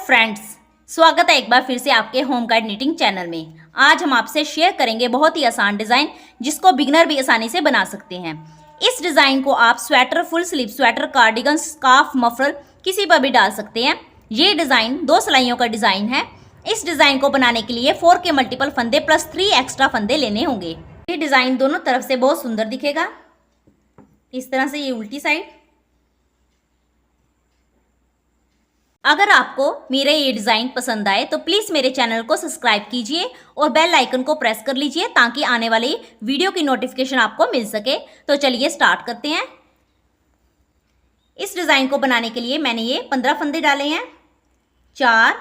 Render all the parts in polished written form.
Friends, स्वागत है एक बार फिर से आपके होम गाइड निटिंग चैनल में। आज हम आपसे शेयर करेंगे बहुत ही आसान डिज़ाइन जिसको बिगनर भी आसानी से बना सकते हैं। इस डिज़ाइन को आप sweater, full sleeve sweater, cardigan, scarf, muffler किसी पर भी डाल सकते हैं। ये डिज़ाइन 2 सिलाइयों का डिज़ाइन है। इस डिज़ाइन को बनाने के लिए 4 के मल्टीपल फंदे प्लस 3 एक्स्ट्रा फंदे लेने होंगे। ये डिज़ाइन दोनों तरफ से बहुत सुंदर दिखेगा। इस तरह से ये उल्टी साइड। अगर आपको मेरा ये डिज़ाइन पसंद आए तो प्लीज़ मेरे चैनल को सब्सक्राइब कीजिए और बेल आइकन को प्रेस कर लीजिए ताकि आने वाली वीडियो की नोटिफिकेशन आपको मिल सके। तो चलिए स्टार्ट करते हैं। इस डिज़ाइन को बनाने के लिए मैंने ये 15 फंदे डाले हैं। 4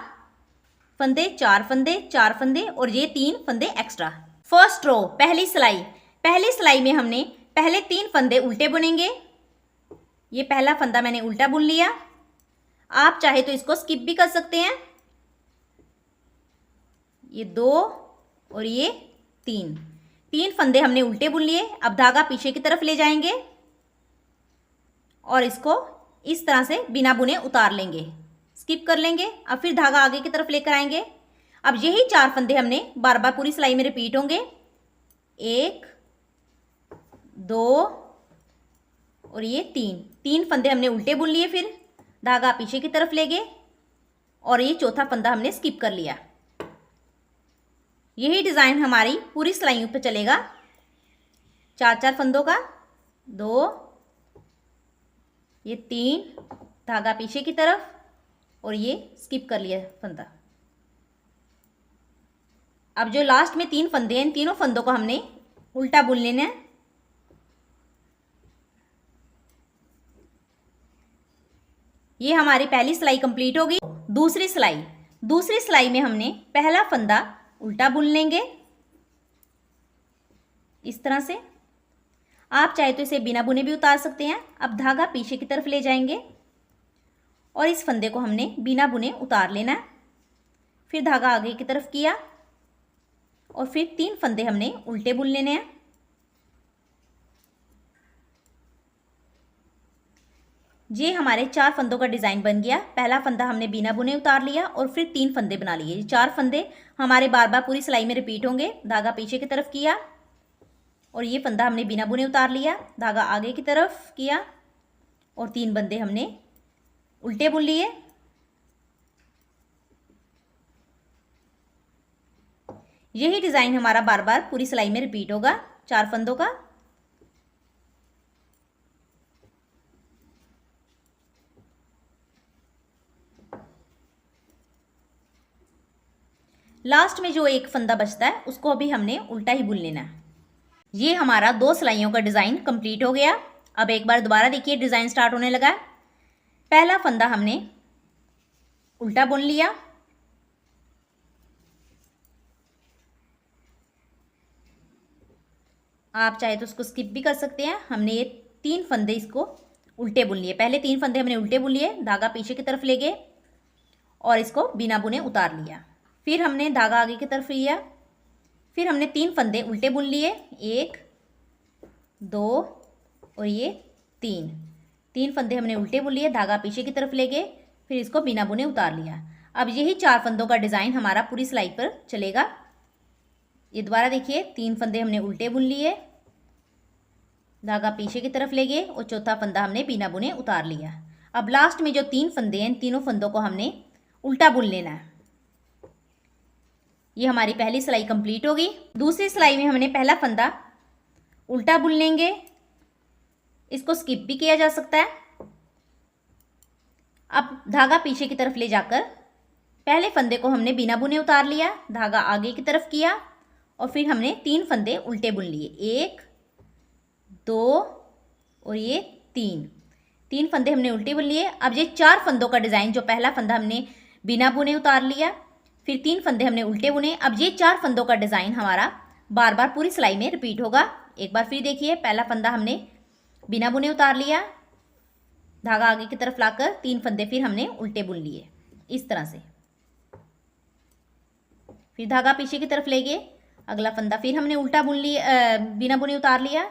फंदे, 4 फंदे, 4 फंदे और ये 3 फंदे एक्स्ट्रा। फर्स्ट रो, पहली सिलाई में हमने पहले 3 फंदे उल्टे बुनेंगे। ये पहला फंदा मैंने उल्टा बुन लिया। आप चाहे तो इसको स्किप भी कर सकते हैं। ये 2 और ये 3 फंदे हमने उल्टे बुन लिए। अब धागा पीछे की तरफ ले जाएंगे और इसको इस तरह से बिना बुने उतार लेंगे, स्किप कर लेंगे। अब फिर धागा आगे की तरफ लेकर आएंगे। अब यही 4 फंदे हमने बार बार पूरी सिलाई में रिपीट होंगे। 1 2 और ये 3 फंदे हमने उल्टे बुन लिए। फिर धागा पीछे की तरफ ले गए और ये चौथा फंदा हमने स्किप कर लिया। यही डिज़ाइन हमारी पूरी सिलाइयों पे चलेगा। 4 फंदों का, 2 ये 3, धागा पीछे की तरफ और ये स्किप कर लिया फंदा। अब जो लास्ट में 3 फंदे हैं, इन तीनों फंदों को हमने उल्टा बुन लेना है। ये हमारी पहली सिलाई कंप्लीट होगी। दूसरी सिलाई में हमने पहला फंदा उल्टा बुन लेंगे इस तरह से। आप चाहे तो इसे बिना बुने भी उतार सकते हैं। अब धागा पीछे की तरफ ले जाएंगे और इस फंदे को हमने बिना बुने उतार लेना है। फिर धागा आगे की तरफ किया और फिर 3 फंदे हमने उल्टे बुन लेने हैं। ये हमारे 4 फंदों का डिज़ाइन बन गया। पहला फंदा हमने बिना बुने उतार लिया और फिर 3 फंदे बना लिए। 4 फंदे हमारे बार बार पूरी सिलाई में रिपीट होंगे। धागा पीछे की तरफ किया और ये फंदा हमने बिना बुने उतार लिया। धागा आगे की तरफ किया और 3 फंदे हमने उल्टे बुन लिए। यही डिज़ाइन हमारा बार बार पूरी सिलाई में रिपीट होगा 4 फंदों का। लास्ट में जो एक फंदा बचता है उसको अभी हमने उल्टा ही बुन लेना है। ये हमारा 2 सिलाइयों का डिज़ाइन कंप्लीट हो गया। अब एक बार दोबारा देखिए, डिज़ाइन स्टार्ट होने लगा। पहला फंदा हमने उल्टा बुन लिया। आप चाहे तो उसको स्किप भी कर सकते हैं। हमने ये 3 फंदे इसको उल्टे बुन लिए। पहले 3 फंदे हमने उल्टे बुन लिए, धागा पीछे की तरफ ले गए और इसको बिना बुने उतार लिया। फिर हमने धागा आगे की तरफ लिया। फिर हमने 3 फंदे उल्टे बुन लिए। 1 2 और ये 3 फंदे हमने उल्टे बुन लिए, धागा पीछे की तरफ ले गए, फिर इसको बिना बुने उतार लिया। अब यही 4 फंदों का डिज़ाइन हमारा पूरी सिलाई पर चलेगा। ये दोबारा देखिए, 3 फंदे हमने उल्टे बुन लिए, धागा पीछे की तरफ ले गए और चौथा फंदा हमने बिना बुने उतार लिया। अब लास्ट में जो 3 फंदे हैं, इन तीनों फंदों को हमने उल्टा बुन लेना है। ये हमारी पहली सिलाई कंप्लीट होगी। दूसरी सिलाई में हमने पहला फंदा उल्टा बुन लेंगे। इसको स्किप भी किया जा सकता है। अब धागा पीछे की तरफ ले जाकर पहले फंदे को हमने बिना बुने उतार लिया, धागा आगे की तरफ किया और फिर हमने 3 फंदे उल्टे बुन लिए। 1 2 और ये 3 फंदे हमने उल्टे बुन लिए। अब ये 4 फंदों का डिज़ाइन, जो पहला फंदा हमने बिना बुने उतार लिया, फिर 3 फंदे हमने उल्टे बुने। अब ये 4 फंदों का डिज़ाइन हमारा बार बार पूरी सिलाई में रिपीट होगा। एक बार फिर देखिए, पहला फंदा हमने बिना बुने उतार लिया, धागा आगे की तरफ लाकर 3 फंदे फिर हमने उल्टे बुन लिए इस तरह से। फिर धागा पीछे की तरफ ले गए, अगला फंदा फिर हमने उल्टा बुन लिया, बिना बुने उतार लिया,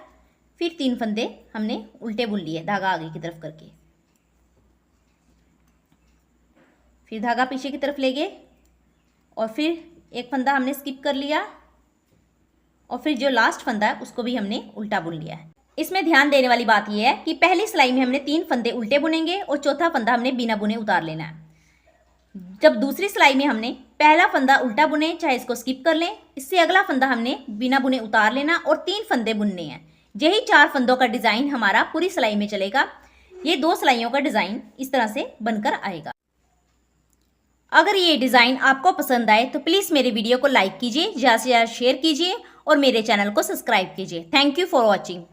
फिर 3 फंदे हमने उल्टे बुन लिए धागा आगे की तरफ करके। फिर धागा पीछे की तरफ ले गए और फिर एक फंदा हमने स्किप कर लिया और फिर जो लास्ट फंदा है उसको भी हमने उल्टा बुन लिया है। इसमें ध्यान देने वाली बात यह है कि पहली सिलाई में हमने 3 फंदे उल्टे बुनेंगे और चौथा फंदा हमने बिना बुने उतार लेना है। जब दूसरी सिलाई में हमने पहला फंदा उल्टा बुने, चाहे इसको स्किप कर लें, इससे अगला फंदा हमने बिना बुने उतार लेना और 3 फंदे बुनने हैं। यही 4 फंदों का डिज़ाइन हमारा पूरी सिलाई में चलेगा। ये 2 सिलाइयों का डिज़ाइन इस तरह से बनकर आएगा। अगर ये डिज़ाइन आपको पसंद आए तो प्लीज़ मेरे वीडियो को लाइक कीजिए, ज़्यादा से ज़्यादा शेयर कीजिए और मेरे चैनल को सब्सक्राइब कीजिए। Thank you for watching.